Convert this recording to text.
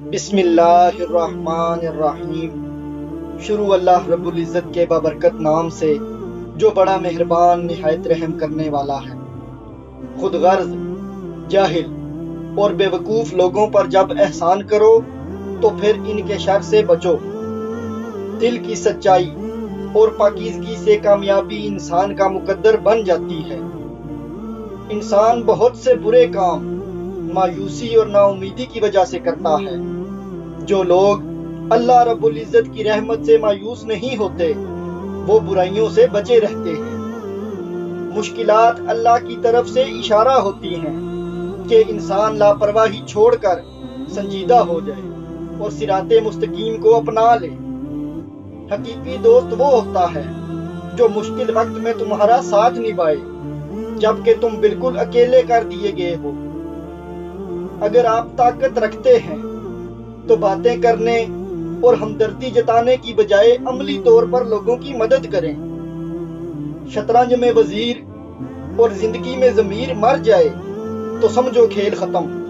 بسم اللہ الرحمن الرحیم۔ شروع اللہ رب العزت کے بابرکت نام سے جو بڑا مہربان نہایت رحم کرنے والا ہے۔ خود غرض، جاہل اور بے وقوف لوگوں پر جب احسان کرو تو پھر ان کے شر سے بچو۔ دل کی سچائی اور پاکیزگی سے کامیابی انسان کا مقدر بن جاتی ہے۔ انسان بہت سے برے کام مایوسی اور نا امیدی کی وجہ سے کرتا ہے۔ جو لوگ اللہ رب العزت کی رحمت سے مایوس نہیں ہوتے وہ برائیوں سے بچے رہتے ہیں۔ مشکلات اللہ کی طرف سے اشارہ ہوتی ہیں کہ انسان لاپرواہی چھوڑ کر سنجیدہ ہو جائے اور صراط مستقیم کو اپنا لے۔ حقیقی دوست وہ ہوتا ہے جو مشکل وقت میں تمہارا ساتھ نبھائے جبکہ تم بالکل اکیلے کر دیے گئے ہو۔ اگر آپ طاقت رکھتے ہیں تو باتیں کرنے اور ہمدردی جتانے کی بجائے عملی طور پر لوگوں کی مدد کریں۔ شطرنج میں وزیر اور زندگی میں ضمیر مر جائے تو سمجھو کھیل ختم۔